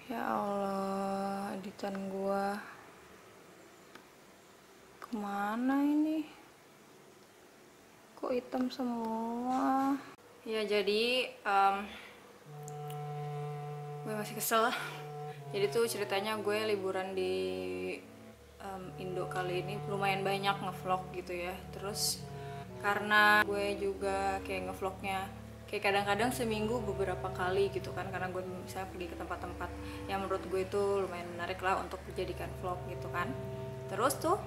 Ya Allah, editan gua kemana ini? Kok hitam semua? Ya jadi gue masih kesel. Jadi tuh ceritanya gue liburan di Indo kali ini lumayan banyak ngevlog gitu ya. Terus karena gue juga kayak ngevlognya kayak kadang-kadang seminggu beberapa kali gitu kan, karena gue bisa pergi ke tempat-tempat yang menurut gue itu lumayan menarik lah untuk dijadikan vlog gitu kan. Terus tuh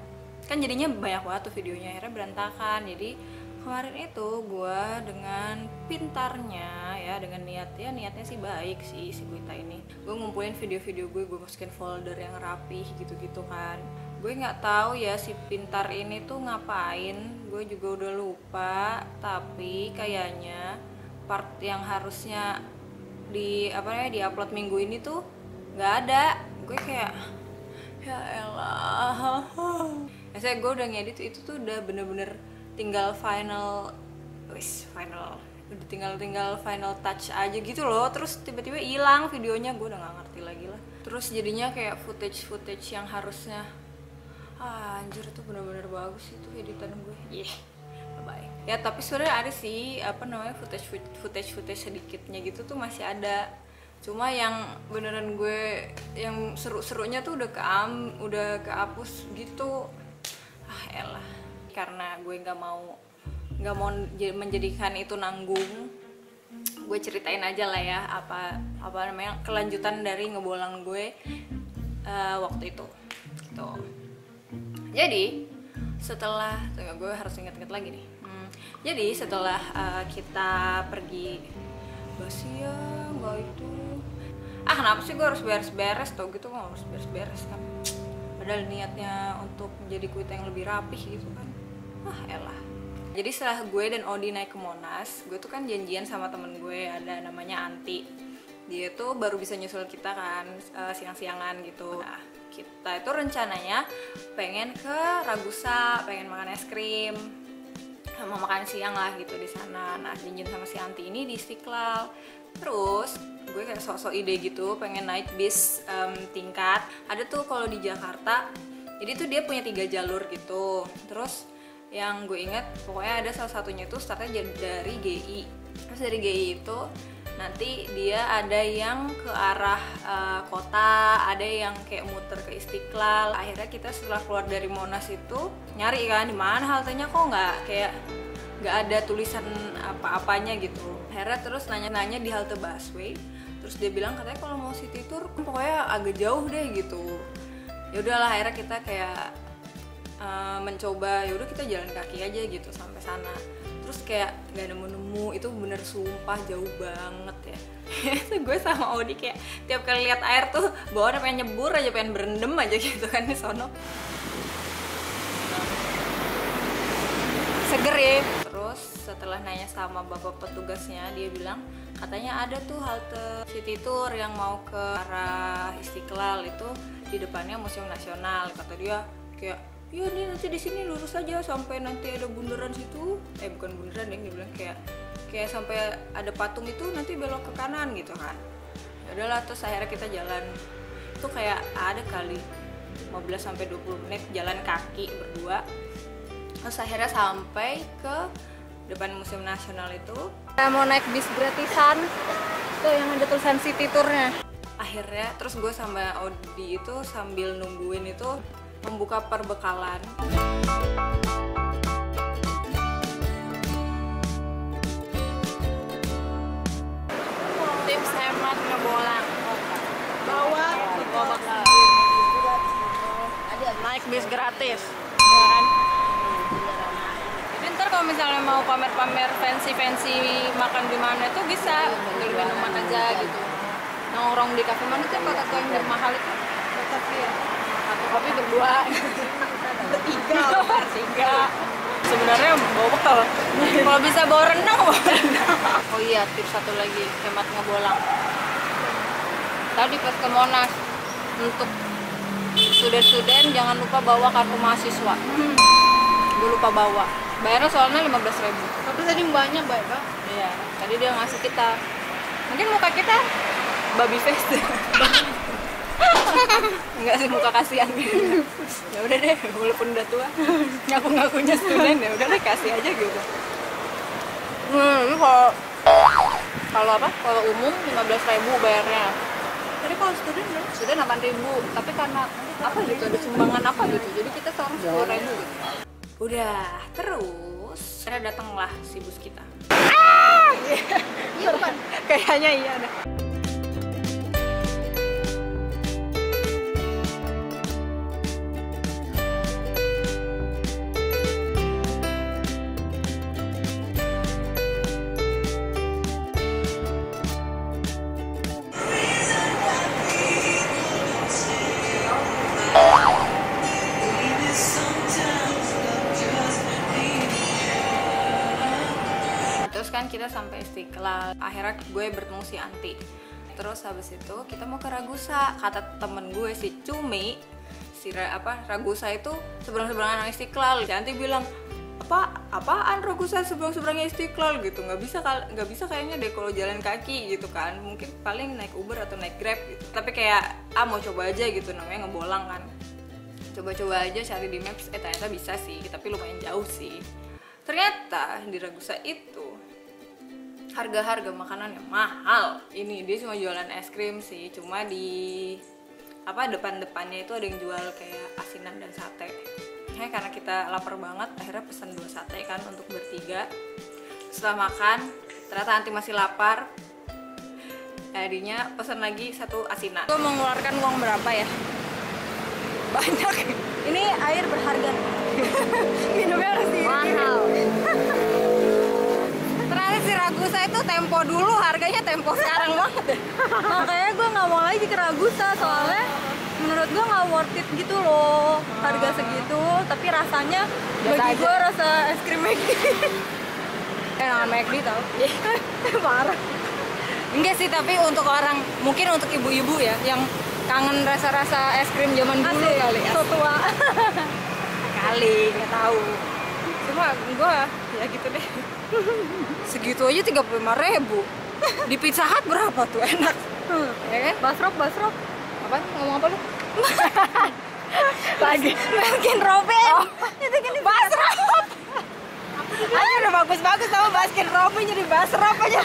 kan jadinya banyak banget tuh videonya, akhirnya berantakan. Jadi kemarin itu gue dengan pintarnya ya, dengan niatnya sih baik sih si Guita ini, gue ngumpulin video-video gue masukin folder yang rapih gitu-gitu kan. Gue nggak tahu ya si pintar ini tuh ngapain, gue juga udah lupa, tapi kayaknya part yang harusnya di-upload minggu ini tuh nggak ada. Gue kayak ya elah. Saya gue udah ngedit itu tuh udah bener-bener tinggal final udah tinggal final touch aja gitu loh. Terus tiba-tiba hilang videonya, gue udah nggak ngerti lagi lah. Terus jadinya kayak footage yang harusnya anjir tuh bener-bener bagus itu editan gue. Bye. Ya tapi sebenarnya ada sih footage sedikitnya gitu tuh masih ada. Cuma yang beneran gue yang seru-serunya tuh udah kehapus gitu. Elah. Karena gue nggak mau menjadikan itu nanggung, gue ceritain aja lah ya apa namanya kelanjutan dari ngebolang gue waktu itu gitu. Jadi setelah gue harus inget-inget lagi nih. Jadi setelah kita pergi Basia nggak itu, kenapa sih gue harus beres-beres tau gitu, nggak harus beres-beres kan, padahal niatnya untuk menjadi Guita yang lebih rapih gitu kan. Elah. Jadi setelah gue dan Odi naik ke Monas, gue tuh kan janjian sama temen gue, ada namanya Anti. Dia tuh baru bisa nyusul kita kan siang-siangan gitu. Nah, kita itu rencananya pengen ke Ragusa, pengen makan es krim, mau makan siang lah gitu di sana. Nah, janjian sama si Anti ini di Istiqlal. Terus gue kayak sok-sok ide gitu, pengen naik bis tingkat. Ada tuh kalau di Jakarta, jadi tuh dia punya 3 jalur gitu. Terus yang gue inget pokoknya ada salah satunya tuh startnya dari GI. Terus dari GI itu nanti dia ada yang ke arah kota, ada yang kayak muter ke Istiqlal. Akhirnya kita setelah keluar dari Monas itu nyari kan di mana haltenya, kok nggak ada tulisan apa-apanya gitu. Akhirnya terus nanya-nanya di halte busway. Terus dia bilang katanya kalau mau city tour pokoknya agak jauh deh gitu. Ya udahlah, akhirnya kita kayak mencoba, ya udah kita jalan kaki aja gitu sampai sana. Terus kayak nggak nemu-nemu, itu bener sumpah jauh banget ya. Gue sama Odi kayak tiap kali lihat air tuh bawaannya pengen nyebur aja, pengen berendam aja gitu kan di sono. Seger ya. Terus setelah nanya sama bapak petugasnya, dia bilang katanya ada tuh halte city tour yang mau ke arah Istiqlal, itu di depannya Museum Nasional. Kata dia kayak ya nih nanti di sini lurus aja sampai nanti ada bundaran situ, bukan bundaran deh, dia bilang kayak sampai ada patung itu nanti belok ke kanan gitu kan. Ya udahlah, terus akhirnya kita jalan itu kayak ada kali 15-20 menit jalan kaki berdua. Terus akhirnya sampai ke depan Museum Nasional itu. Kita mau naik bis gratisan tuh yang ada tulisan city tournya. Akhirnya terus gue sama Odi itu sambil nungguin itu membuka perbekalan. Tips hemat ngebolang. Bawa bekal. Naik bis gratis. Ya kan? Jadi ntar kalau misalnya mau pamer-pamer fancy makan di mana tuh bisa beli minuman aja gitu. Nongkrong di kafe mana tuh kata yang mahal itu. Tapi ya kopi berdua, bertiga. Sebenarnya bawa bekal. Kalau bisa bawa rendang, Oh iya, tips satu lagi hemat ngebolang. Tadi pas ke Monas, untuk student jangan lupa bawa kartu mahasiswa. Gue lupa bawa. Bayarnya soalnya 15.000. Tapi tadi mbaknya baik banget. Iya, tadi dia ngasih kita. Mungkin muka kita baby face. kasih muka kasihan gitu. Ya udah deh, walaupun udah tua, ngaku-ngakunya student, ya udah deh kasih aja gitu. Ini kalau apa? Kalau umum 15.000 bayarnya. Jadi kalau student 8.000, tapi karena apa gitu, ada sumbangan apa gitu, jadi kita sekarang 10.000 gitu. Udah, terus akhirnya datanglah si bus kita. Iya bukan? Kayaknya iya dah. Terus kan kita sampai Istiqlal, akhirnya gue bertemu si Anti. Terus habis itu kita mau ke Ragusa. Kata temen gue si Cumi, Ragusa itu seberang-seberangan Istiqlal. Si Anti bilang, apaan Ragusa seberang-seberangnya Istiqlal gitu, nggak bisa kayaknya deh kalau jalan kaki gitu kan, mungkin paling naik Uber atau naik Grab gitu. Tapi kayak mau coba aja gitu, namanya ngebolang kan, coba-coba aja cari di Maps. Ternyata bisa sih, tapi lumayan jauh sih. Ternyata di Ragusa itu harga makanan yang mahal. Ini dia cuma jualan es krim sih, cuma di depan-depannya itu ada yang jual kayak asinan dan sate. Karena kita lapar banget, akhirnya pesan 2 sate kan untuk bertiga. Setelah makan, ternyata Anti masih lapar. Jadinya pesan lagi 1 asinan. Gue mengeluarkan uang berapa ya? Banyak. Ini air berharga. Minumnya harus mahal. Ternyata si Ragusa itu tempo dulu, harganya tempo sekarang banget. Makanya gue nggak mau lagi ke Ragusa, soalnya menurut gue nggak worth it gitu loh, harga segitu. Tapi rasanya bagi gue rasa es krim McD. Enakan McD tau. Parah. Enggak sih, tapi untuk orang, mungkin untuk ibu-ibu ya yang kangen rasa-rasa es krim zaman dulu kali ya. So tua. Kali, nggak tahu. Cuma gue ya gitu deh. Segitu aja 35.000. Di Pizza Hut berapa tuh enak? Ya kan? Basrop. Apa? Ngomong apa lu? Lagi Baskin Robbins. Itu kan Basrop. Ayo udah bagus-bagus sama Baskin Robbins jadi Basrop aja.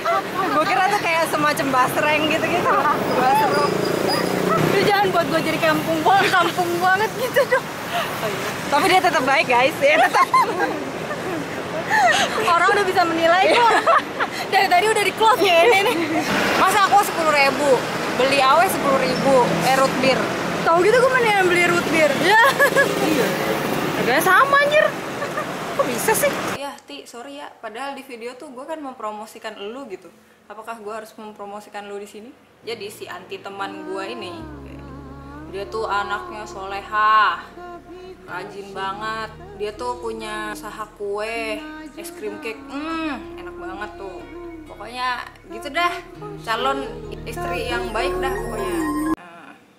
Gue kira tuh kayak semacam basreng gitu-gitu. Basrop. Itu jangan buat gue jadi kampung banget gitu dong. Tapi dia tetap baik guys, ya tetap. Orang udah bisa menilai kok. Dari tadi udah di close ya ini. Masa aku 10.000, beli awe 10.000, root beer. Tahu gitu gue mendingan beli root beer. Ya. Iya. Harganya sama anjir. Kok bisa sih? Ya, sorry ya. Padahal di video tuh gue kan mempromosikan elu gitu. Apakah gue harus mempromosikan lu di sini? Jadi si Anti teman gue ini, dia tuh anaknya solehah, rajin banget. Dia tuh punya usaha kue, es krim cake, enak banget tuh. Pokoknya gitu dah, calon istri yang baik dah pokoknya.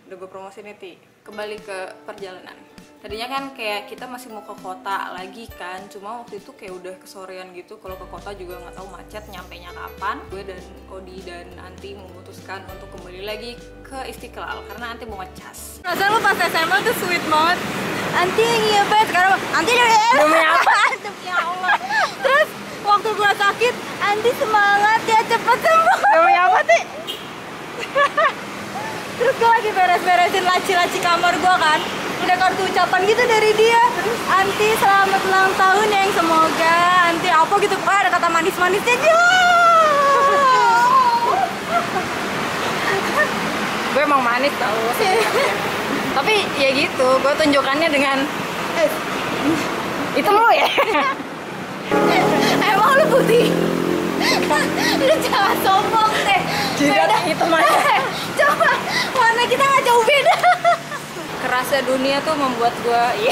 Udah gue promosi nih, Ti. Kembali ke perjalanan. Tadinya kan kayak kita masih mau ke kota lagi kan, cuma waktu itu kayak udah kesorean gitu. Kalau ke kota juga nggak tahu macet nyampenya kapan. Gue dan Odi dan Anti memutuskan untuk kembali lagi ke Istiqlal karena Anti mau ngecas. Masa lu pas SMA tuh sweet banget. Anti iya banget, sekarang Anti demi apa? Demi Allah. Terus waktu gue sakit, Anti semangat ya, cepet sembuh. Demi apa Ti? Terus gue lagi beres-beresin laci-laci kamar gue kan, udah kartu ucapan gitu dari dia. Anti selamat ulang tahun yang semoga Anti apa gitu, pokoknya ada kata manis-manisnya aja. Gue emang manis tau. Tapi ya gitu, gue tunjukannya dengan itu lo ya. Emang lu putih? Lu jangan sombong deh. Beda itu mana? Coba warna kita nggak jauh beda. Kerasa dunia tuh membuat gue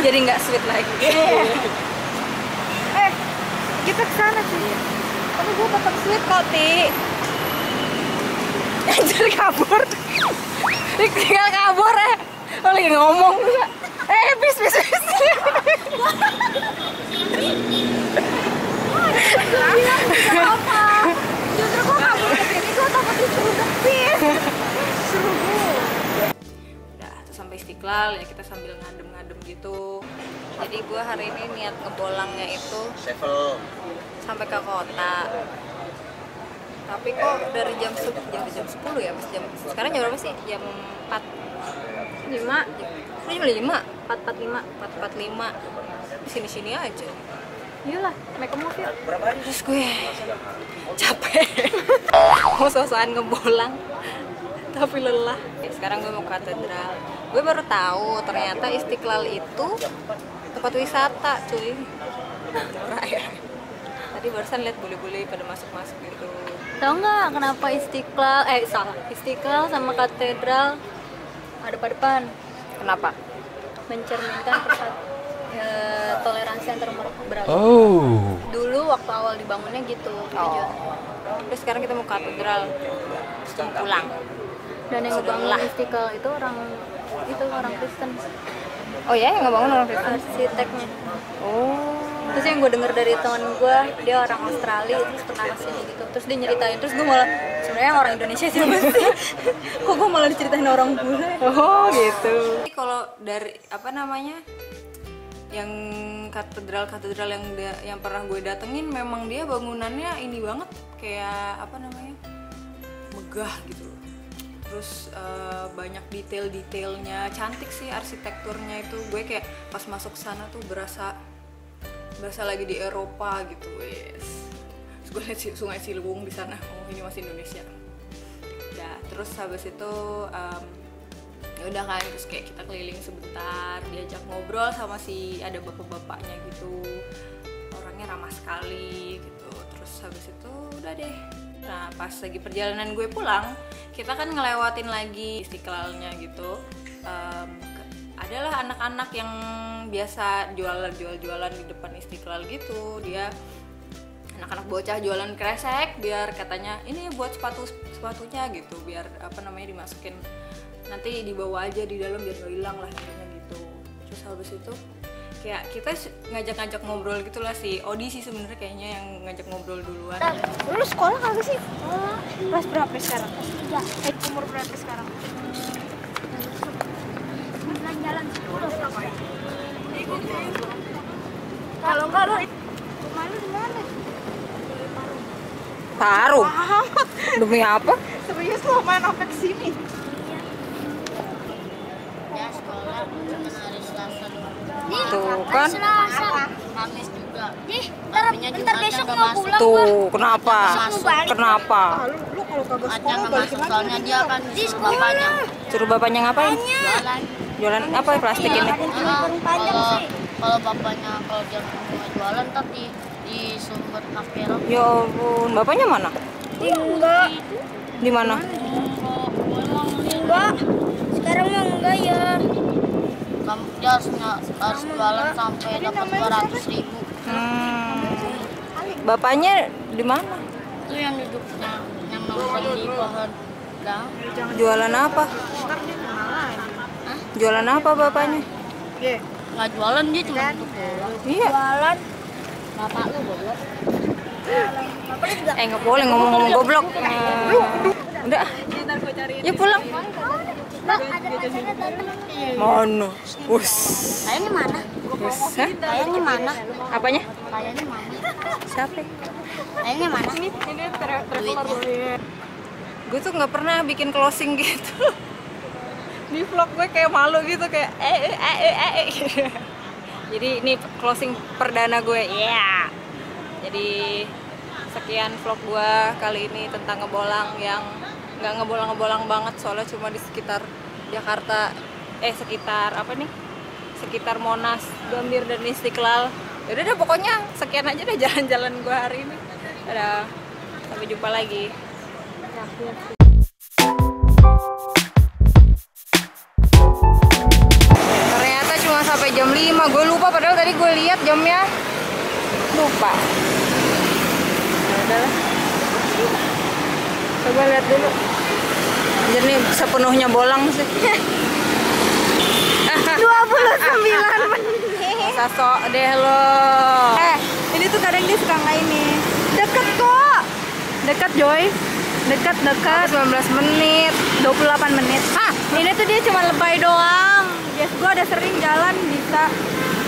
jadi nggak sweet lagi. Kita kesana sih. Tapi gue tetap sweet kok, Ti. Anjir kabur. Tinggal kabur ya. Lo lagi ngomong. Bis. Justru gue kabur kesini, gue takut disuruh bis. Suruh gue. Istiqlal ya, kita sambil ngadem-ngadem gitu. Jadi gue hari ini niat ngebolangnya itu sampai ke kota. Tapi kok dari jam 10 ya, pas sekarang jam berapa sih? Jam 4 5 jam 4:45 di sini aja. Iyalah, make a move ya. Terus gue capek mau sosokan ngebolang tapi lelah. Sekarang gue mau ke katedral. Gue baru tahu ternyata Istiqlal itu tempat wisata, cuy. Murah ya. Tadi barusan lihat bule-bule pada masuk-masuk gitu. Tahu nggak kenapa Istiqlal sama katedral ada depan? Kenapa? Mencerminkan toleransi antar beragama. Dulu waktu awal dibangunnya gitu. Terus sekarang kita mau ke katedral, terus kita mau pulang. Dan yang ngebangun Istiqlal itu orang Kristen. Oh ya, yang ngebangun orang Kristen? Arsiteknya. Oh. Terus yang gue denger dari teman gue, dia orang Australia, terus pernah kesini gitu. Terus dia nyeritain, terus gue malah sebenarnya orang Indonesia siapa sih? Kok gue malah diceritain orang bule? Oh gitu. Jadi kalau dari apa namanya, yang katedral yang pernah gue datengin, memang dia bangunannya ini banget, kayak apa namanya, megah gitu. Terus banyak detail-detailnya, cantik sih arsitekturnya itu. Gue kayak pas masuk sana tuh berasa lagi di Eropa gitu, wes. Terus gue liat Sungai Ciliwung di sana. Oh, ini masih Indonesia. Ya, terus habis itu ya udah kan, terus kayak kita keliling sebentar, diajak ngobrol sama ada bapak-bapaknya gitu. Orangnya ramah sekali gitu. Terus habis itu udah deh. Nah, pas lagi perjalanan gue pulang, kita kan ngelewatin lagi Istiqlalnya gitu. Adalah anak-anak yang biasa jualan di depan Istiqlal gitu. Dia anak-anak bocah jualan kresek, biar katanya ini buat sepatunya gitu, biar apa namanya dimasukin, nanti dibawa aja di dalam biar nggak hilang lah intinya gitu. Terus habis itu kayak kita ngajak-ngajak ngobrol gitulah, si Odi sih sebenarnya kayaknya yang ngajak ngobrol duluan. Lu sekolah kagak sih? Kelas berapa sekarang? Kelas 3. Umur berapa sekarang? Jalan kalau enggak lu rumah lu di mana? Taruh. Demi apa? Serius lu main sampai kesini? Ya sekolah cuma hari Selasa doang. Tuh kan. Kamis juga. Ntar besok mau pulang. Tuh, kenapa? Kenapa? Lu kalau kagak Ada nggak masuk soalnya dia kan disuruh bapaknya Suruh bapaknya ngapain? jualan. Jualan apa ya, plastik ini? Kalau bapaknya kalau dia mau jualan tapi di sumber kapel. Ya ampun, bapaknya mana? Enggak. Di mana? Enggak. Sekarang mah enggak ya. Dia harus jualan sampai dapat 200.000. Bapaknya di mana? Itu yang duduknya yang nongkrong di pohon. Jualan apa? Jualan apa bapaknya? Nggak jualan, dia cuma duduk doang. Iya. Jualan. Bapak lu goblok. Nggak boleh ngomong-ngomong goblok. Udah. Ya pulang. Mana? Us. Kayaknya mana? Us. Hah? Kayaknya mana? Apanya? Kayaknya mana? Siapa? Kayaknya mana? Duitnya. Gue tuh nggak pernah bikin closing gitu. Di vlog gue kayak malu gitu, kayak Jadi ini closing perdana gue. Yeah. Jadi sekian vlog gue kali ini tentang ngebolang yang nggak ngebolang banget, soalnya cuma di sekitar Jakarta, sekitar apa nih? Sekitar Monas, Gambir dan Istiqlal. Yaudah deh, pokoknya sekian aja deh jalan-jalan gue hari ini. Dadah. Sampai jumpa lagi. Ternyata cuma sampai jam 5. Gue lupa, padahal tadi gue lihat jamnya. Lupa. Ya udahlah. Coba lihat dulu. Jadi sepenuhnya bolang sih. 29 menit. Masa sok deh lo. Ini tuh kadang dia suka nggak ini. Deket kok. Dekat Joy. Dekat 19 menit. 28 menit. Hah? Ini tuh dia cuma lebay doang. Yes, gue udah sering jalan bisa.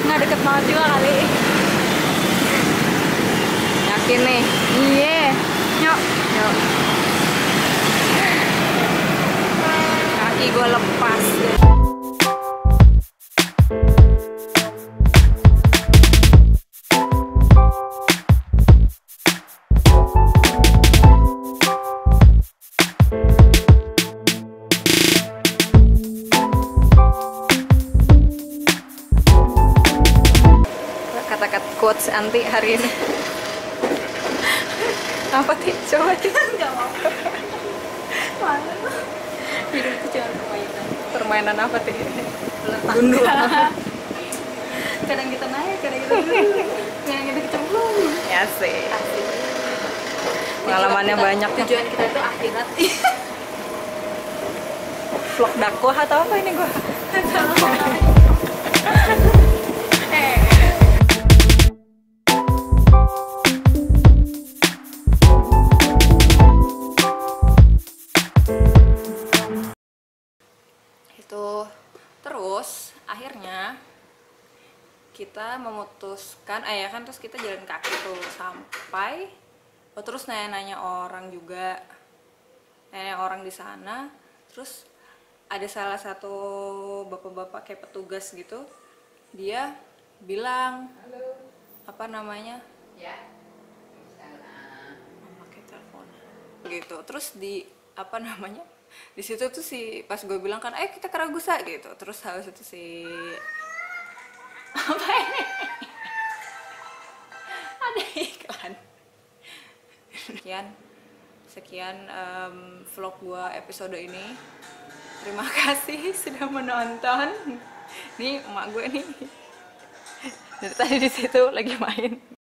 Nggak deket banget juga kali. Yakin nih? Iya. Yuk. Yuk. Kaki gue lepas. Kata-kata quotes anti hari ini. Apa sih? Coba sih. Nggak mau. Mana? Hidup itu cuma permainan. Permainan apa sih? Gundul. Kadang kita naik, kadang kita turun, kadang kita kecemplung. Ya sih. Pengalamannya banyak. Tujuan kita itu akhirat. Vlog dakwah atau apa ini gua? Itu terus akhirnya kita memutuskan ya kan, terus kita jalan kaki tuh sampai terus nanya-nanya orang juga, nanya orang di sana. Terus ada salah satu bapak-bapak kayak petugas gitu, dia bilang apa namanya pakai telepon gitu. Terus di apa namanya di situ tuh si pas gue bilang kan kita ke Ragusa gitu, terus habis itu si apa ini ada iklan. Sekian vlog gue episode ini. Terima kasih sudah menonton. Nih emak gue nih dari tadi di situ lagi main.